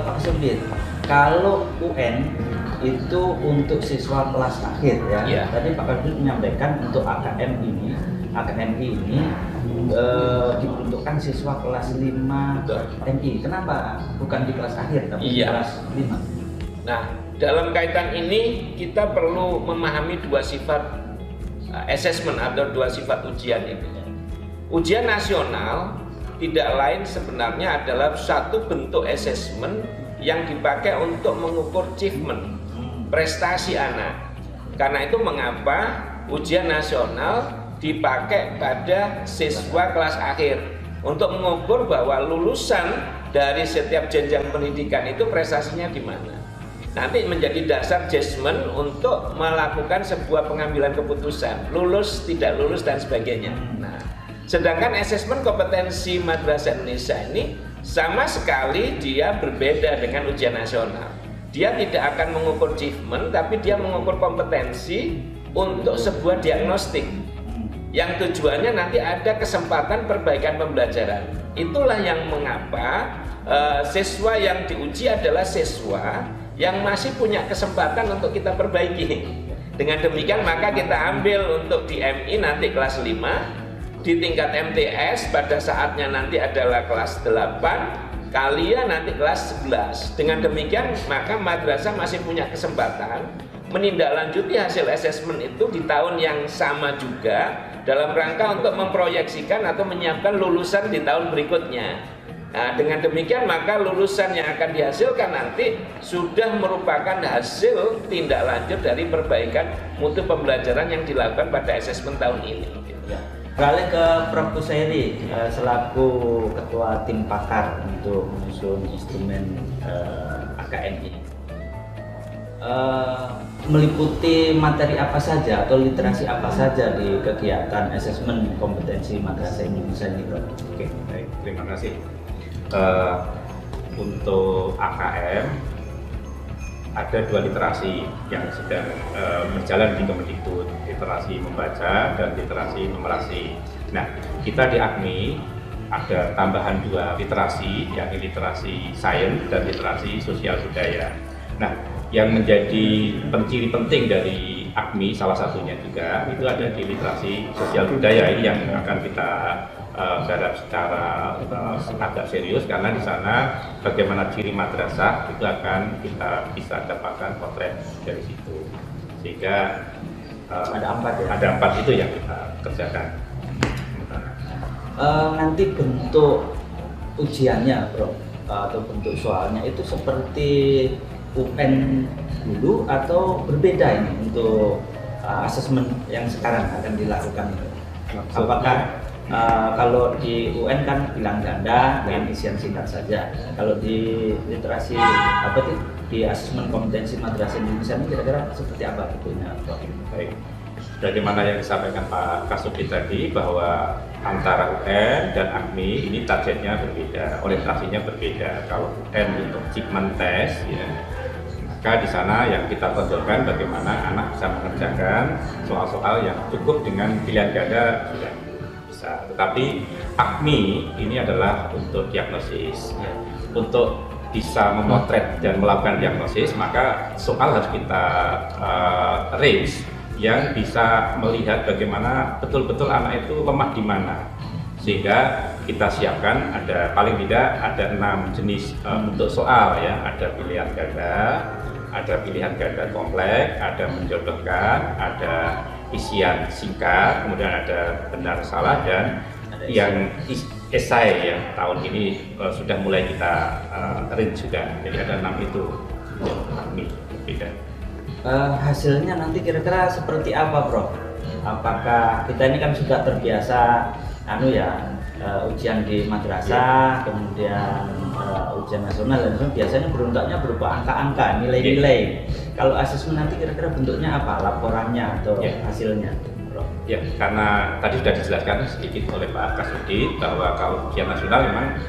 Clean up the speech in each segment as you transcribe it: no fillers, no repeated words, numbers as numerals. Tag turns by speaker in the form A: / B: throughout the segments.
A: Pak Sudit, kalau UN itu untuk siswa kelas akhir ya.
B: Iya.
A: Tadi Pak Sudit menyampaikan untuk AKMI ini diperuntukkan siswa kelas 5 MI. Kenapa bukan di kelas akhir tapi di
B: Iya.
A: kelas 5?
B: Nah, dalam kaitan ini kita perlu memahami dua sifat assessment atau dua sifat ujian itu. Ujian nasional tidak lain sebenarnya adalah satu bentuk assessment yang dipakai untuk mengukur achievement, prestasi anak. Karena itu mengapa ujian nasional dipakai pada siswa kelas akhir untuk mengukur bahwa lulusan dari setiap jenjang pendidikan itu prestasinya di mana. Nanti menjadi dasar judgement untuk melakukan sebuah pengambilan keputusan, lulus, tidak lulus dan sebagainya. Nah, sedangkan asesmen kompetensi Madrasah Indonesia ini sama sekali dia berbeda dengan ujian nasional. Dia tidak akan mengukur achievement, tapi dia mengukur kompetensi untuk sebuah diagnostik yang tujuannya nanti ada kesempatan perbaikan pembelajaran. Itulah yang mengapa siswa yang diuji adalah siswa yang masih punya kesempatan untuk kita perbaiki. Dengan demikian maka kita ambil untuk di MI nanti kelas 5, di tingkat MTS pada saatnya nanti adalah kelas 8, kalian nanti kelas 11. Dengan demikian maka madrasah masih punya kesempatan menindaklanjuti hasil asesmen itu di tahun yang sama juga dalam rangka untuk memproyeksikan atau menyiapkan lulusan di tahun berikutnya. Nah, dengan demikian maka lulusan yang akan dihasilkan nanti sudah merupakan hasil tindak lanjut dari perbaikan mutu pembelajaran yang dilakukan pada asesmen tahun ini.
A: Ya. Beralih ke Prof. Kusairi selaku Ketua Tim Pakar untuk menyusun instrumen AKMI. Meliputi materi apa saja atau literasi apa saja di kegiatan asesmen kompetensi Madrasah Indonesia ini, Prof?
C: Oke, baik, terima kasih. Untuk AKM ada dua literasi yang sedang berjalan di Kemendikbud, literasi membaca dan literasi numerasi. Nah, kita di AKMI ada tambahan dua literasi, yakni literasi sains dan literasi sosial budaya. Nah, yang menjadi penciri penting dari AKMI salah satunya juga itu ada di literasi sosial budaya ini yang akan kita garap secara agak serius, karena di sana bagaimana ciri madrasah itu akan kita bisa dapatkan potret dari situ, sehingga
A: ada 4 ya?
C: Ada 4 itu yang kita kerjakan.
A: Nanti bentuk ujiannya, Bro, atau bentuk soalnya itu seperti UN dulu atau berbeda ini untuk asesmen yang sekarang akan dilakukan? Apakah kalau di UN kan bilang ganda dengan isian singkat saja. Kalau di literasi apa sih di asesmen kompetensi Madrasah Indonesia ini kira-kira seperti apa bentuknya?
C: Baik. Bagaimana yang disampaikan Pak Kasubdit tadi bahwa antara UN dan AKMI ini targetnya berbeda, orientasinya berbeda. Kalau UN untuk achievement test, ya, maka di sana yang kita tonjolkan bagaimana anak bisa mengerjakan soal-soal yang cukup dengan pilihan ganda sudah bisa. Tetapi AKMI ini adalah untuk diagnosis, ya. Untuk bisa memotret dan melakukan diagnosis, maka soal harus kita range yang bisa melihat bagaimana betul-betul anak itu lemah di mana, sehingga kita siapkan ada paling tidak ada 6 jenis bentuk soal, ya. Ada pilihan ganda, ada pilihan ganda kompleks, ada menjodohkan, ada isian singkat, kemudian ada benar salah, dan yang esai yang tahun ini sudah mulai kita range juga. Jadi ada 6 itu yang kami berbeda.
A: Hasilnya nanti kira-kira seperti apa, Bro? Apakah kita ini kan sudah terbiasa ujian di madrasah, kemudian ujian nasional, dan biasanya beruntuknya berupa angka-angka, nilai-nilai. Kalau asesmen nanti kira-kira bentuknya apa? Laporannya atau hasilnya, Bro?
C: Ya, karena tadi sudah dijelaskan sedikit oleh Pak Kasubdit bahwa kalau ujian nasional memang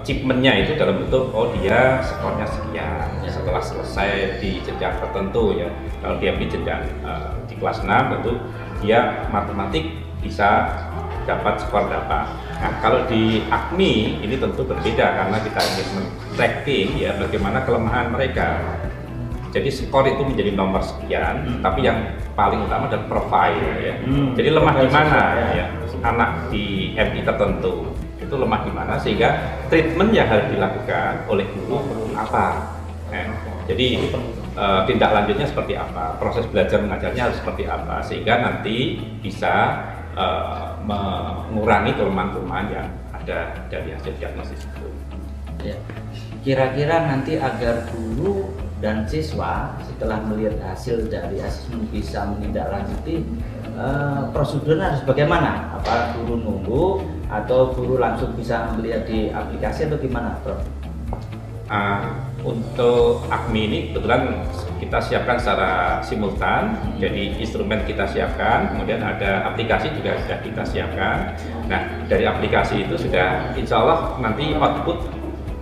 C: achievementnya itu dalam bentuk dia skornya sekian setelah selesai di jenjang tertentu, ya. Kalau dia di jenjang di kelas 6 tentu dia matematik bisa dapat skor dapat. Nah, kalau di AKMI ini tentu berbeda karena kita ingin men-tracking ya bagaimana kelemahan mereka. Jadi skor itu menjadi nomor sekian, tapi yang paling utama adalah profile ya. Jadi lemah di mana ya anak di MI tertentu itu lemah di mana sehingga treatment yang harus dilakukan oleh guru apa. Jadi tindak lanjutnya seperti apa, proses belajar mengajarnya harus seperti apa sehingga nanti bisa mengurangi kelemahan-kelemahan yang ada dari hasil diagnosis itu.
A: Ya. Kira-kira nanti agar guru dan siswa setelah melihat hasil dari asesmen bisa menindaklanjuti prosedurnya harus bagaimana? Apa guru nunggu atau guru langsung bisa melihat di aplikasi atau gimana, Prof?
C: Untuk AKMI ini kebetulan kita siapkan secara simultan, jadi instrumen kita siapkan, kemudian ada aplikasi juga sudah kita siapkan. Nah, dari aplikasi itu sudah insya Allah nanti output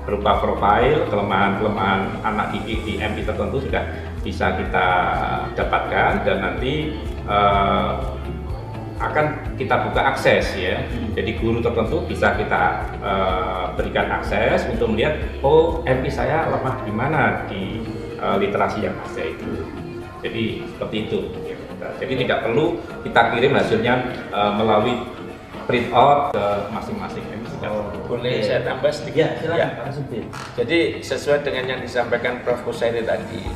C: berupa profil kelemahan-kelemahan anak didik di MI tertentu sudah bisa kita dapatkan dan nanti akan kita buka akses ya. Jadi guru tertentu bisa kita berikan akses untuk melihat oh MI saya lemah di mana di literasi yang ada itu. Jadi seperti itu. Jadi tidak perlu kita kirim hasilnya melalui print out ke masing-masing MI.
B: Boleh saya tambah sedikit?
A: Ya, silakan Pak Subir.
B: Jadi sesuai dengan yang disampaikan Prof. Kusairi tadi,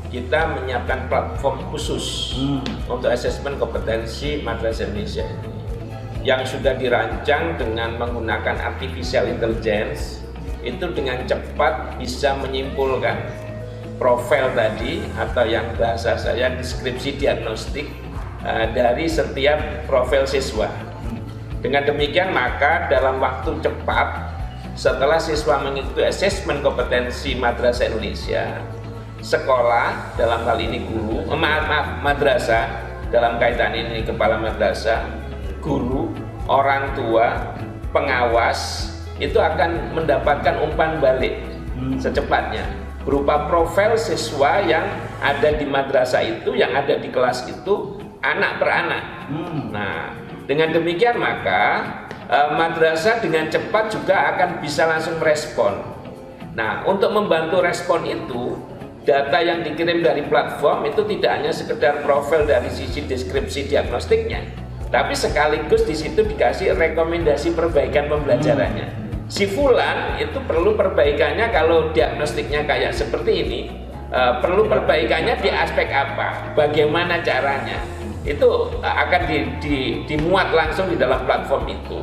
B: kita menyiapkan platform khusus untuk asesmen kompetensi Madrasah Indonesia ini yang sudah dirancang dengan menggunakan artificial intelligence itu dengan cepat bisa menyimpulkan profil tadi atau yang bahasa saya deskripsi diagnostik dari setiap profil siswa. Dengan demikian maka dalam waktu cepat setelah siswa mengikuti asesmen kompetensi Madrasah Indonesia, sekolah dalam hal ini guru, madrasah dalam kaitan ini kepala madrasah, guru, orang tua, pengawas itu akan mendapatkan umpan balik secepatnya berupa profil siswa yang ada di madrasah itu, yang ada di kelas itu anak per anak. Nah, dengan demikian maka madrasah dengan cepat juga akan bisa langsung merespon. Nah, untuk membantu respon itu, data yang dikirim dari platform itu tidak hanya sekedar profil dari sisi deskripsi diagnostiknya, tapi sekaligus di situ dikasih rekomendasi perbaikan pembelajarannya. Si fulan itu perlu perbaikannya kalau diagnostiknya kayak seperti ini, perlu perbaikannya di aspek apa, bagaimana caranya. Itu akan dimuat langsung di dalam platform itu.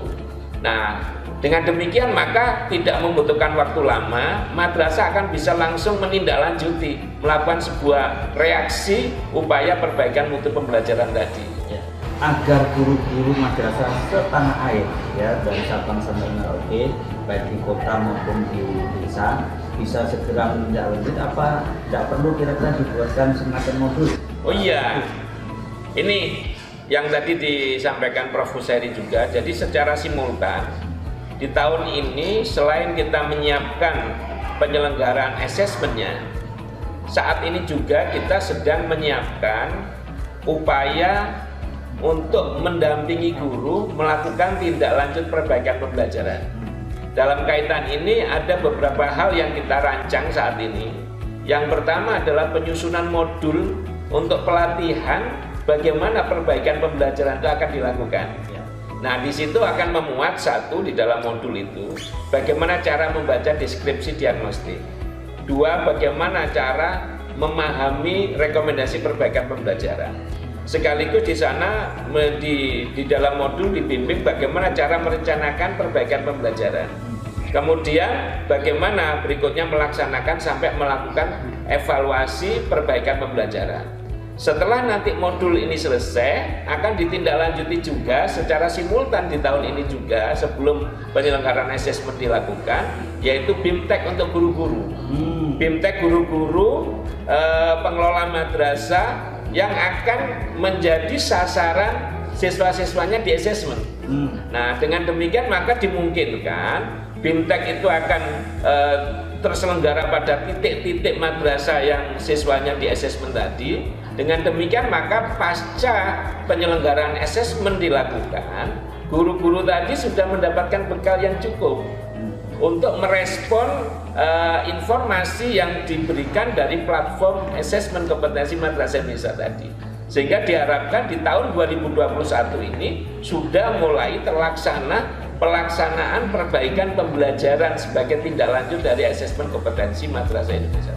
B: Nah, dengan demikian maka tidak membutuhkan waktu lama, madrasah akan bisa langsung menindaklanjuti, melakukan sebuah reaksi upaya perbaikan mutu pembelajaran tadi.
A: Ya. Agar guru-guru madrasah setanah air ya dari Sabang sampai Merauke baik di kota maupun di desa bisa segera menindaklanjuti, apa tidak perlu kira-kira dibuatkan semacam modul?
B: Oh iya. Ini yang tadi disampaikan Prof. Kusairi juga, jadi secara simultan di tahun ini selain kita menyiapkan penyelenggaraan asesmennya, saat ini juga kita sedang menyiapkan upaya untuk mendampingi guru melakukan tindak lanjut perbaikan pembelajaran. Dalam kaitan ini ada beberapa hal yang kita rancang saat ini. Yang pertama adalah penyusunan modul untuk pelatihan bagaimana perbaikan pembelajaran itu akan dilakukan. Nah, di situ akan memuat satu di dalam modul itu, bagaimana cara membaca deskripsi diagnostik. Dua, bagaimana cara memahami rekomendasi perbaikan pembelajaran. Sekaligus di sana di dalam modul dibimbing bagaimana cara merencanakan perbaikan pembelajaran. Kemudian bagaimana berikutnya melaksanakan sampai melakukan evaluasi perbaikan pembelajaran. Setelah nanti modul ini selesai, akan ditindaklanjuti juga secara simultan di tahun ini juga sebelum penyelenggaraan asesmen dilakukan, yaitu BIMTEK untuk guru-guru. BIMTEK guru-guru pengelola madrasah yang akan menjadi sasaran siswa-siswanya di asesmen. Nah, dengan demikian maka dimungkinkan BIMTEK itu akan terselenggara pada titik-titik madrasah yang siswanya di asesmen tadi. Dengan demikian maka pasca penyelenggaraan asesmen dilakukan, guru-guru tadi sudah mendapatkan bekal yang cukup untuk merespon informasi yang diberikan dari platform asesmen kompetensi Madrasah Indonesia tadi. Sehingga diharapkan di tahun 2021 ini sudah mulai pelaksanaan perbaikan pembelajaran sebagai tindak lanjut dari asesmen kompetensi Madrasah Indonesia.